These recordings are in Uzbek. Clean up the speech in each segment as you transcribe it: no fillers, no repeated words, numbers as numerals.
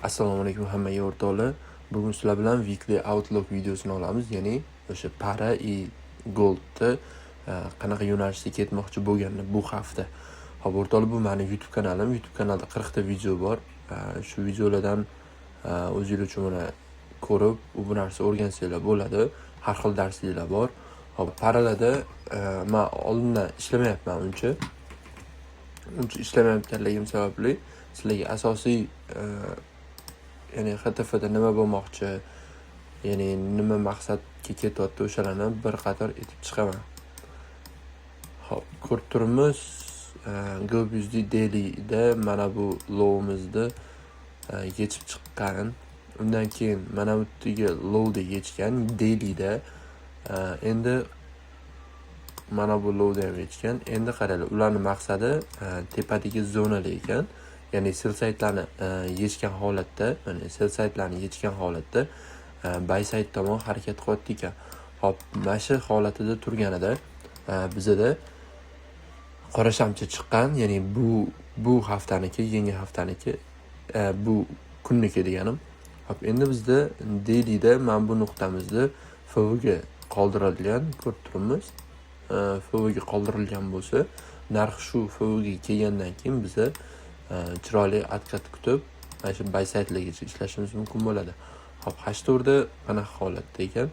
Assalomu alaykum hammaga o'rtoqlar. Bugun sizlar bilan weekly outlook videosini olamiz, ya'ni o'sha para и goldni qanaqa yo'nalishda ketmoqchi bo'lganini bu hafta. Xo'p, o'rtoqlar, bu meni YouTube kanalim. YouTube kanalda 40 ta video bor. Shu videolardan o'zingiz uchun mana ko'rib, bu narsa o'rgansanglar bo'ladi. Har xil darsliklar bor. Xo'p, paralarda men oldindan ishlamayapman uncha ishlamayotganligim sababli sizlarga asosiy ya'ni HTFda nima bo'lmoqchi, ya'ni nima maqsadga ketyapti o'shalarni bir qator aytib chiqaman. Xo'p, ko'rib turibmiz, GoBusD Daily'da mana bu low'imizni yechib chiqqan. Undan keyin mana bu yerga low'da yechgan, Daily'da endi mana bu low'da ham yechgan. Endi qaranglar, ularning maqsadi tepadagi zonalar ekan. Ya'ni sell saytlarni yechgan holatda, mana sell saytlarni yechgan holatda buy sayt tomon harakat qilyapti ekan. Hop, mana shu holatida turganida bizada qora shamcha chiqqan, ya'ni bu haftaniki, yangi haftaniki, bu kunniki deganim. Hop, endi bizda Daily'da mana bu nuqtamizni FV ga qoldirilgan, ko'rib turibmiz. FV ga qoldirilgan bo'lsa, narx shu FV ga kelgandan keyin biza chiroyli atkat kutib, mana shu buy saytlargacha ishlashimiz mumkin bo'ladi. Hop, H4da mana holatda ekan.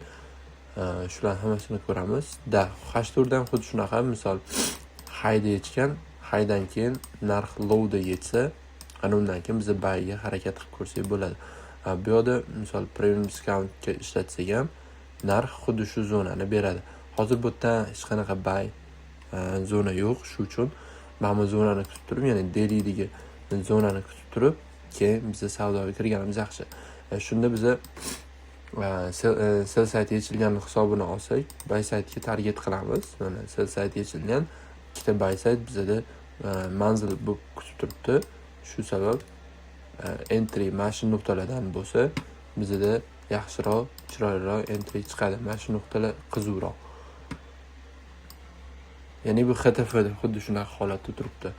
Shular hammasini ko'ramiz. H4dan xuddi shunaqa, misol hayda yechgan, haydan keyin narx low'da yetsa, ana undan keyin biz buyga harakat qilib ko'rsak bo'ladi. Bu yerda misol premium discountga ishlatsak ham narx xuddi shu zonani beradi. Hozir bu yerda hech qanaqa buy zona yo'q, shuning uchun mana bu zonani kutib turib, ya'ni Daily'dagi zonani kutib turib, keyin biz savdoga kirganimiz yaxshi. Shunda biz sell sayt yechilgan hisobini olsak, buy saytga target qilamiz. Mana sell sayt yechilgan, ikkita buy sayt bizda manzil bo'lib kutib turibdi. Shu sabab entry mana shu nuqtalardan bo'lsa, bizda yaxshiroq, chiroyliroq entry chiqadi. Mana shu nuqtalar qizuvroq. Ya'ni bu HTFda xuddi shunaqa holatda turibdi.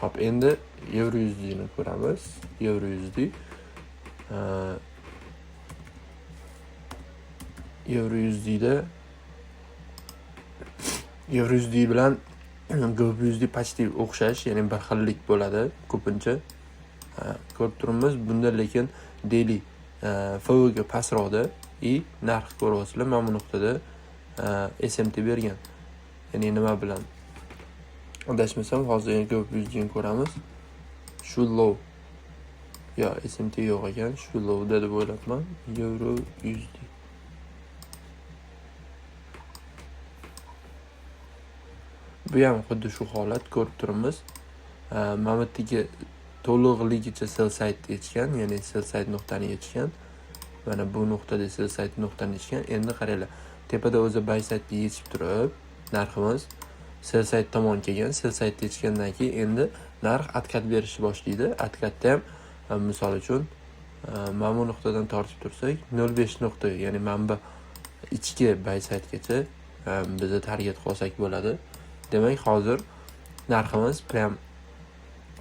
Hop, endi EURUSD ni ko'ramiz. EURUSD bilan GoBusD почти o'xshash, ya'ni bir xillik bo'ladi ko'pincha. Ko'rib turibmiz, bunda lekin Daily FV ga pastroqda и narx ko'ryapsizlar, mana bu nuqtada SMT bergan. Ya'ni nima bilan adashmasam, hozir GoBusD ni ko'ramiz. Shu low, yo SMT yo'q ekan, shu low'da deb o'ylabman. EURUSD bu ham xuddi shu holat, ko'rib turibmiz. Mana bu yerga to'liqligicha sell sayt yechgan, ya'ni sell sayt nuqtani yechgan. Mana bu nuqtada sell sayt nuqtani yechgan. Endi qaranglar, tepada o'zi buy saytni yechib turib, narximiz sell sayt tomon kelgan. Sell sayt yechgandan keyin endi narx atkat berishni boshlaydi. Atkatda ham misol uchun mana bu nuqtadan tortib tursak, 0.5 nuqta, ya'ni mana bu ichki buy saytgacha bizni target qilsak bo'ladi. Demak, hozir narximiz prям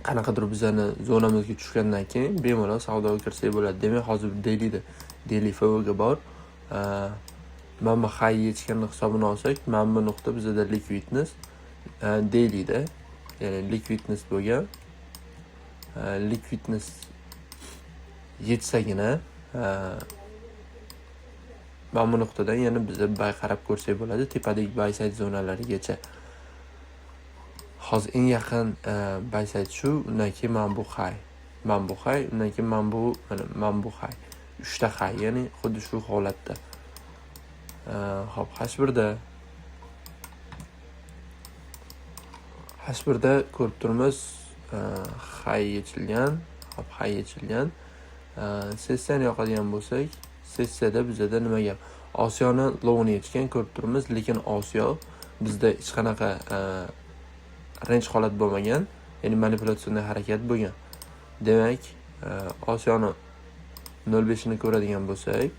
qanaqadir bizani zonamizga tushgandan keyin bemalol savdoga kirsak bo'ladi. Demak, hozir Daily FV ga bor. Mana bu high yechgan hisobini olsak, mana bu nuqta bizda liquidness Daily'da, ya'ni liquidness bo'lgan. Liquidness yetsagina mana bu nuqtadan yana biza buy qarab ko'rsak bo'ladi, tepadagi buy sayt zonalarigacha. Hozir eng yaqin buy sayt shu, undan keyin mana bu high, undan keyin mana bu high. 3 ta high, ya'ni xuddi shu holatda. Hop, H1da ko'rib turibmiz, high yechilgan. Hop, high yechilgan. Sessiyani yoqadigan bo'lsak, sessiyada bizda nima gap? Osiyoni low'ni yechgan, ko'rib turibmiz, lekin Osiyo bizda hech qanaqa range holat bo'lmagan, ya'ni manipulyatsiya harakat bo'lgan. Demak, Osiyoni 0.5 ni ko'radigan bo'lsak,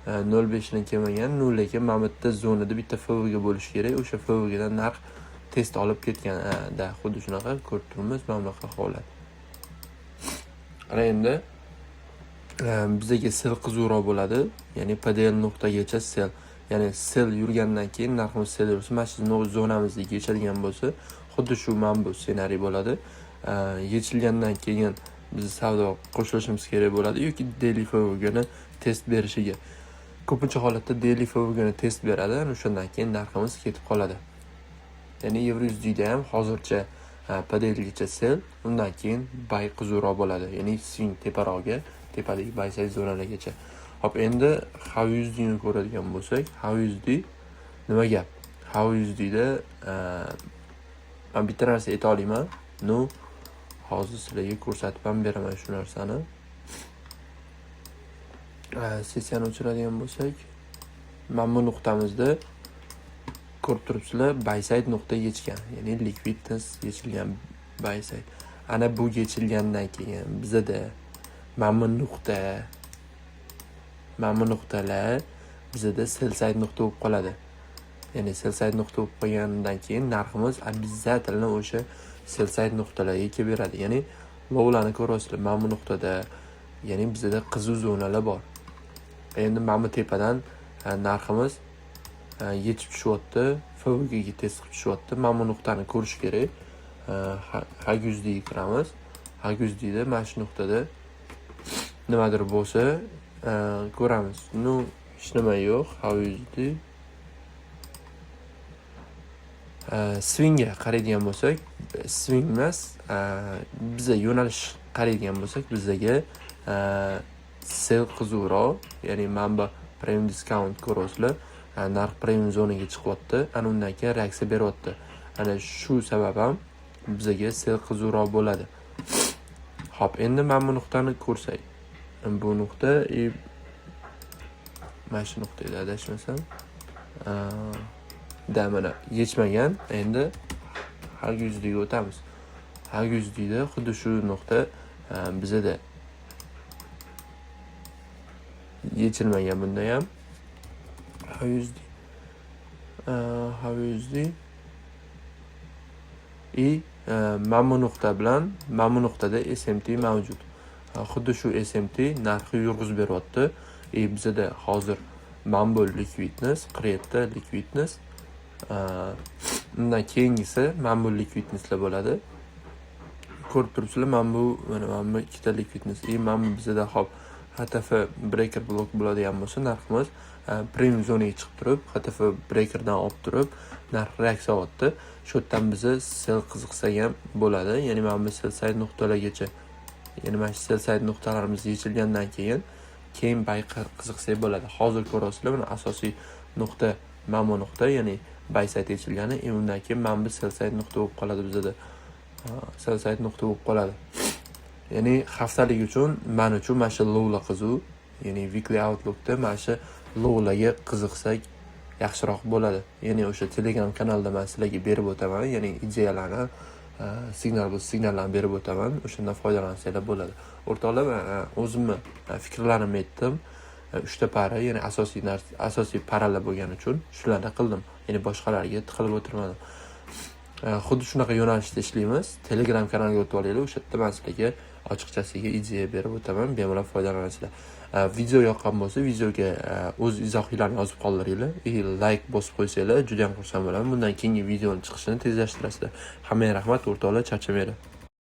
0.5 ni kelmagan, 0 lekin mana bu yerda zonada bitta FV ga bo'lish kerak. O'sha FV ga narx test olib ketgan. Xuddi shunaqa ko'rib turibmiz, mana bunaqa holat. Qarang endi bizga sel qiziqroq bo'ladi. Ya'ni PDL nuqtagacha sel. Ya'ni sel yurgandan keyin narximiz sel yursa, mana shu zonamizga yechadigan bo'lsa, xuddi shu mana bu ssenariy bo'ladi. Yechilgandan keyin biz savdo qo'shilishimiz kerak bo'ladi yoki daily FVG'ni test berishiga. Ko'pincha holatda daily FVG'ni test beradi, ana shundan keyin narximiz ketib qoladi. Ya'ni EURUSD da ham hozircha PDLgacha sel, undan keyin buy qiziqroq bo'ladi. Ya'ni swing teparoqga, tepadagi buy size zonalargacha. Hop, endi HUSD ni ko'radigan bo'lsak, HUSD nima gap? HUSD da men bitta narsa ayta olaman. Hozir sizlarga ko'rsatib ham beraman shu narsani. Sessiyani o'chiradigan bo'lsak, mana bu nuqtamizda ko'rib turibsizlar, buy side nuqta yechgan. Ya'ni liquidness yechilgan buy side. Ana bu yechilgandan keyin bizda mana bu nuqtalar bizda sell side nuqta bo'lib qoladi. Ya'ni sell side nuqta bo'lib qolgandan keyin narximiz обязательно o'sha sell side nuqtalarga kelib beradi. Ya'ni lovlarni ko'rasizlar, mana bu nuqtada, ya'ni bizda qiziq zonalar bor. Endi mana bu tepadan narximiz yechib tushyapti, FVG'ga test qilib tushyapti. Mana bu nuqtani ko'rish kerak. HUSD ga kiramiz. HUSD da mana shu nuqtada nimadir bo'lsa ko'ramiz. Hech nima yo'q. HUSD swingga qaraydigan bo'lsak, swing emas, biza yo'nalish qaraydigan bo'lsak, bizaga sell qiziqroq, ya'ni mana bu premium discount ko'rasizlar, narx premium zonaga chiqyapti, ana undan keyin reaksiya beryapti. Ana shu sabab ham bizaga sell qiziqroq bo'ladi. Hop, endi mana bu nuqtani ko'rsak, bu nuqta mana shu nuqtada adashmasam, mana yechmagan. Endi HUSD ga o'tamiz. HUSD da xuddi shu nuqta bizda yechilmagan. Bunda ham HUSD mana bu nuqta bilan mana bu nuqtada SMT mavjud. Xuddi shu SMT narxi yurg'izib beryapti. Bizda hozir mana bu liquidness, qiriyatda liquidness. Undan keyingisi mana bu liquidnesslar bo'ladi. Ko'rib turibsizlar, mana bu ikkita liquidness. Mana bu bizda hop HTF breaker blok bo'ladigan bo'lsa, narximiz premium zonaga chiqib turib, HTF breakerdan olib turib, narx reaksiya olyapti. Shu yerdan biza sell qiziqsak ham bo'ladi. Ya'ni mana bu sell side nuqtalargacha, ya'ni mana shu sell side nuqtalarimiz yechilgandan keyin buy qiziqsak bo'ladi. Hozir ko'rasizlar, mana asosiy nuqta mana bu nuqta, ya'ni buy side yechilgani, undan keyin mana bu sell side nuqta bo'lib qoladi bizda. Sell side nuqta bo'lib qoladi. Ya'ni haftalik uchun men uchun mana shu lowlar qiziq. Ya'ni weekly outlookda mana shu lowlarga qiziqsak yaxshiroq bo'ladi. Ya'ni o'sha Telegram kanalda men sizlarga berib o'taman, ya'ni ideyalarni, signallarni berib o'taman. O'shandan foydalansanglar bo'ladi. O'rtoqlar, o'zimni fikrlarimni aytdim. 3 ta para, ya'ni asosiy paralar bo'lgani uchun shularni qildim. Ya'ni boshqalarga tiqilib o'tirmadim. Xuddi shunaqa yo'nalishda ishlaymiz. Telegram kanaliga o'tib olinglar. O'sha yerda men sizlarga ochiqchasiga ideya berib o'taman. Bemalol foydalansizlar. Video yoqqan bo'lsa, videoga o'z izohinglarni yozib qoldiringlar. Like bosib qo'ysanglar, juda ham xursand bo'laman. Bundan keyingi videoning chiqishini tezlashtirasizlar. Hammaga rahmat, o'rtoqlar, charchamanglar.